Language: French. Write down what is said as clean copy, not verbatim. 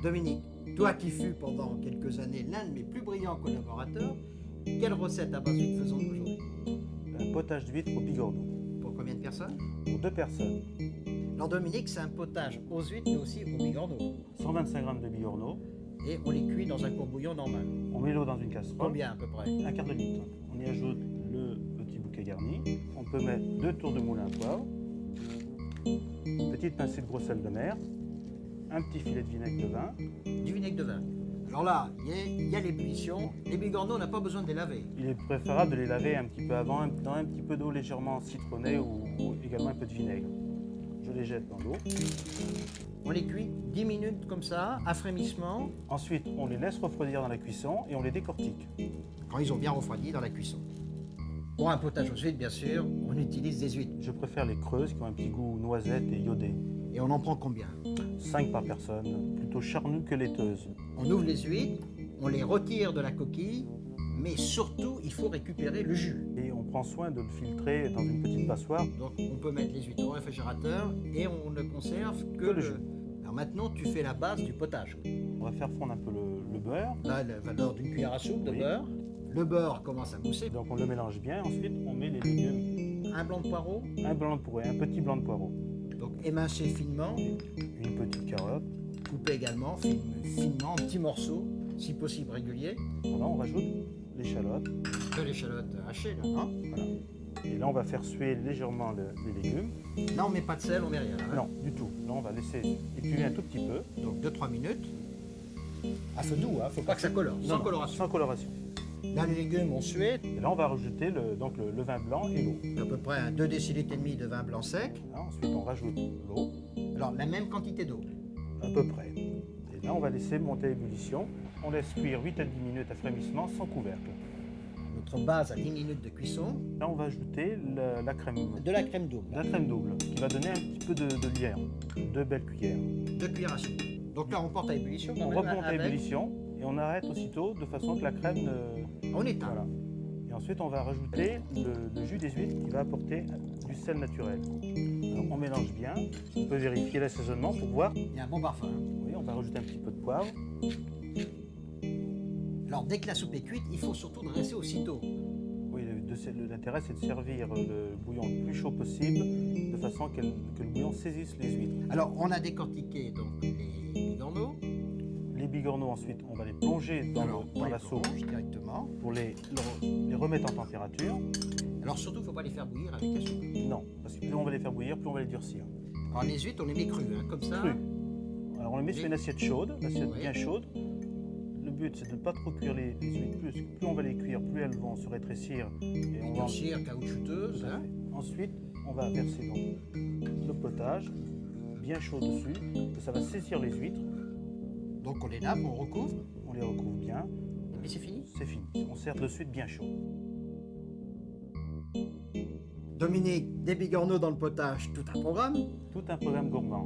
Dominique, toi qui fus pendant quelques années l'un de mes plus brillants collaborateurs, quelle recette à base d'huîtres faisons-nous aujourd'hui? Un potage d'huîtres au bigorneau. Pour combien de personnes? Pour 2 personnes. Alors Dominique, c'est un potage aux huîtres mais aussi au bigorneau. 125 g de bigorneau. Et on les cuit dans un courbouillon normal. On met l'eau dans une casserole. Combien à peu près? Un quart de litre. On y ajoute le petit bouquet garni. On peut mettre 2 tours de moulin à poivre. Une petite pincée de gros sel de mer. Un petit filet de vinaigre de vin. Du vinaigre de vin. Alors là, il y a l'ébullition. Les bigorneaux, on n'a pas besoin de les laver. Il est préférable de les laver un petit peu avant dans un petit peu d'eau légèrement citronnée ou également un peu de vinaigre. Je les jette dans l'eau. On les cuit 10 minutes comme ça, à frémissement, Ensuite, on les laisse refroidir dans la cuisson et on les décortique. quand ils ont bien refroidi dans la cuisson. Pour un potage aux huîtres, bien sûr, on utilise des huîtres. Je préfère les creuses qui ont un petit goût noisette et iodé. Et on en prend combien? 5 par personne, plutôt charnues que laiteuses. On ouvre les huîtres, on les retire de la coquille, mais surtout, il faut récupérer le jus. Et on prend soin de le filtrer dans une petite passoire. Donc on peut mettre les huîtres au réfrigérateur et on ne conserve que le jus. Alors maintenant, tu fais la base du potage. On va faire fondre un peu le beurre. Là, la valeur d'une cuillère à soupe de Oui. beurre. Le beurre commence à mousser. Donc on le mélange bien. Ensuite, on met les légumes. Un blanc de poireau, Un blanc de poireau, un petit blanc de poireau. donc émincé finement, Une petite carotte. coupé également finement en petits morceaux, si possible réguliers. Voilà, on rajoute l'échalote. De l'échalote hachée, là, non? Voilà. Et là, on va faire suer légèrement les légumes. Là, on met pas de sel, on met rien. Hein. Non, du tout. Là, on va laisser épurer un tout petit peu. Donc 2-3 minutes. À feu doux, hein. Faut pas que ça colore, sans Non, coloration. Sans coloration. Là, les légumes ont sué, Et là, on va rajouter le vin blanc et l'eau. à peu près 2 décilitres et demi de vin blanc sec. Voilà, ensuite, on rajoute l'eau, Alors, la même quantité d'eau. à peu près. Et là, on va laisser monter à ébullition. On laisse cuire 8 à 10 minutes à frémissement sans couvercle. Notre base à 10 minutes de cuisson. Là, on va ajouter la crème. De la crème double. La crème double, qui va donner un petit peu de lierre. 2 belles cuillères. 2 cuillères à soupe. Donc là, on porte à ébullition. On quand même, remonte à avec- ébullition et on arrête aussitôt de façon que la crème ne... On éteint. Voilà. Et ensuite, on va rajouter le jus des huîtres qui va apporter du sel naturel. Alors, on mélange bien. On peut vérifier l'assaisonnement pour voir. Il y a un bon parfum. Oui, on va rajouter un petit peu de poivre. Alors, dès que la soupe est cuite, il faut surtout dresser aussitôt. Oui, l'intérêt, c'est de servir le bouillon le plus chaud possible, de façon que le bouillon saisisse les huîtres. Alors, on a décortiqué donc les bigorneaux. Les bigorneaux, ensuite, on va les plonger dans, Alors, on dans les la soupe plonge directement. pour les remettre en température. Alors, surtout, il ne faut pas les faire bouillir avec la soupe. Non, parce que plus on va les faire bouillir, plus on va les durcir. Alors, les huîtres, on les met crues, hein, comme ça. Cru. Alors on les met sur une assiette chaude, l'assiette Oui. bien chaude. Le but, c'est de ne pas trop cuire les huîtres. Plus on va les cuire, plus elles vont se rétrécir. Et on va... Durcir, caoutchouteuse. Tout à Hein. fait. Ensuite, on va verser donc le potage bien chaud dessus. Et ça va saisir les huîtres. Donc, on les lave, on recouvre. On les recouvre bien. Et c'est fini. C'est fini. On sert de suite bien chaud. Dominique, des bigorneaux dans le potage, tout un programme. Tout un programme gourmand.